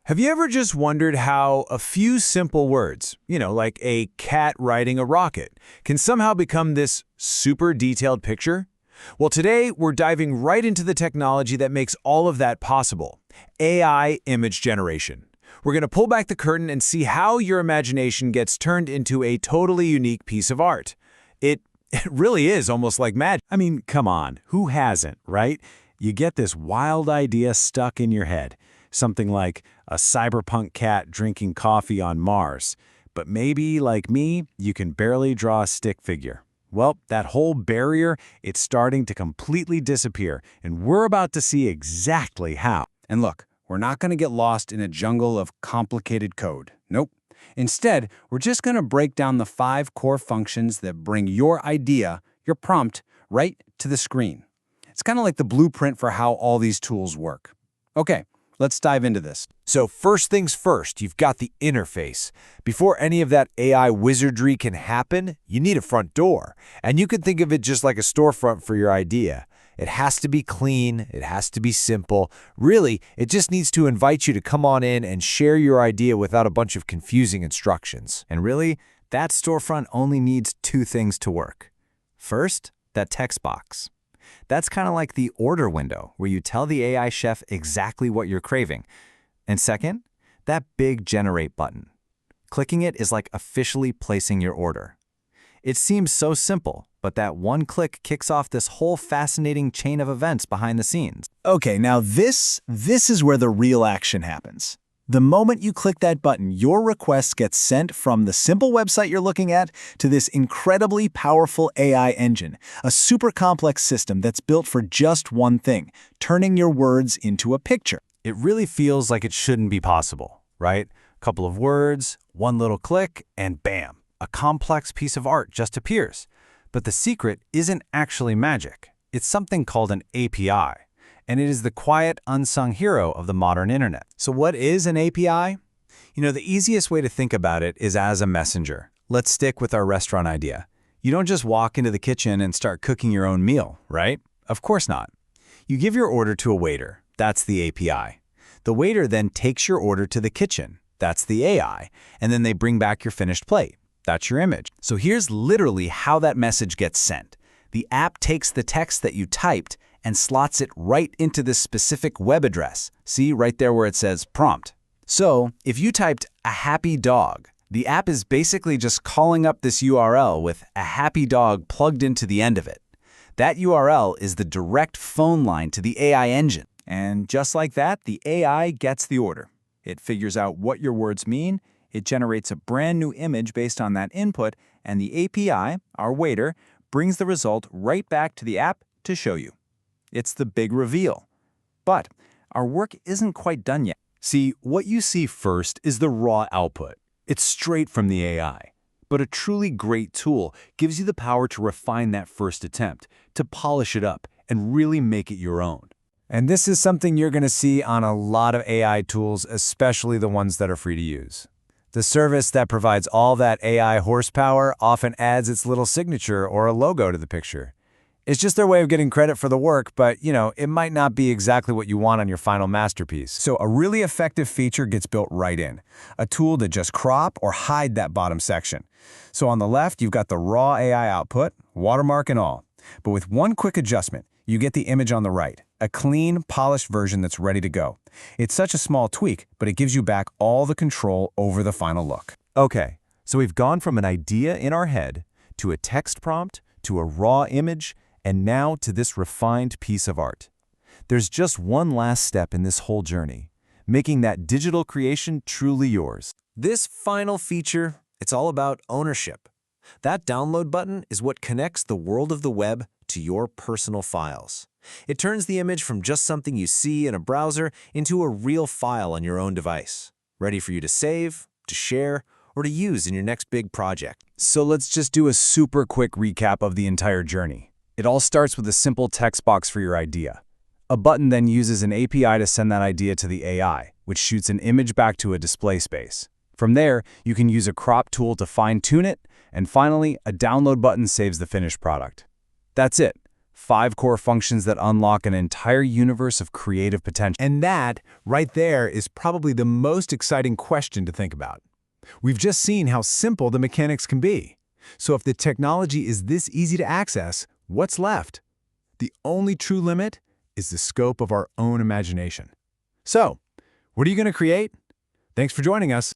Have you ever just wondered how a few simple words, like a cat riding a rocket, can somehow become this super detailed picture? Well, today we're diving right into the technology that makes all of that possible, AI image generation. We're going to pull back the curtain and see how your imagination gets turned into a totally unique piece of art. It really is almost like magic. I mean, come on, who hasn't, right? You get this wild idea stuck in your head. Something like a cyberpunk cat drinking coffee on Mars. But maybe, like me, you can barely draw a stick figure. Well, that whole barrier, it's starting to completely disappear, and we're about to see exactly how. And look, we're not going to get lost in a jungle of complicated code. Nope. Instead, we're just going to break down the 5 core functions that bring your idea, your prompt, right to the screen. It's kind of like the blueprint for how all these tools work. Okay, let's dive into this. So first things first, you've got the interface. Before any of that AI wizardry can happen, you need a front door. And you can think of it just like a storefront for your idea. It has to be clean, it has to be simple. Really, it just needs to invite you to come on in and share your idea without a bunch of confusing instructions. And really, that storefront only needs 2 things to work. First, that text box. That's kind of like the order window where you tell the AI chef exactly what you're craving. And second, that big generate button. Clicking it is like officially placing your order. It seems so simple, but that one click kicks off this whole fascinating chain of events behind the scenes. Okay, now this is where the real action happens. The moment you click that button, your request gets sent from the simple website you're looking at to this incredibly powerful AI engine, a super complex system that's built for just one thing, turning your words into a picture. It really feels like it shouldn't be possible, right? A couple of words, one little click, and bam, a complex piece of art just appears. But the secret isn't actually magic. It's something called an API. And it is the quiet, unsung hero of the modern internet. So what is an API? The easiest way to think about it is as a messenger. Let's stick with our restaurant idea. You don't just walk into the kitchen and start cooking your own meal, right? Of course not. You give your order to a waiter. That's the API. The waiter then takes your order to the kitchen. That's the AI. And then they bring back your finished plate. That's your image. So here's literally how that message gets sent. The app takes the text that you typed and slots it right into this specific web address. See right there where it says prompt. So if you typed a happy dog, the app is basically just calling up this URL with a happy dog plugged into the end of it. That URL is the direct phone line to the AI engine. And just like that, the AI gets the order. It figures out what your words mean, it generates a brand new image based on that input, and the API, our waiter, brings the result right back to the app to show you. It's the big reveal. But our work isn't quite done yet. See, what you see first is the raw output. It's straight from the AI. But a truly great tool gives you the power to refine that first attempt, to polish it up, and really make it your own. And this is something you're going to see on a lot of AI tools, especially the ones that are free to use. The service that provides all that AI horsepower often adds its little signature or a logo to the picture. It's just their way of getting credit for the work, but, it might not be exactly what you want on your final masterpiece. So a really effective feature gets built right in. A tool to just crop or hide that bottom section. So on the left, you've got the raw AI output, watermark and all. But with one quick adjustment, you get the image on the right, a clean, polished version that's ready to go. It's such a small tweak, but it gives you back all the control over the final look. Okay, so we've gone from an idea in our head to a text prompt to a raw image, and now to this refined piece of art. There's just one last step in this whole journey, making that digital creation truly yours. This final feature, it's all about ownership. That download button is what connects the world of the web to your personal files. It turns the image from just something you see in a browser into a real file on your own device, ready for you to save, to share, or to use in your next big project. So let's just do a super quick recap of the entire journey. It all starts with a simple text box for your idea. A button then uses an API to send that idea to the AI, which shoots an image back to a display space. From there, you can use a crop tool to fine-tune it, and finally, a download button saves the finished product. That's it. 5 core functions that unlock an entire universe of creative potential. And that, right there, is probably the most exciting question to think about. We've just seen how simple the mechanics can be. So if the technology is this easy to access, what's left? The only true limit is the scope of our own imagination. So, what are you going to create? Thanks for joining us.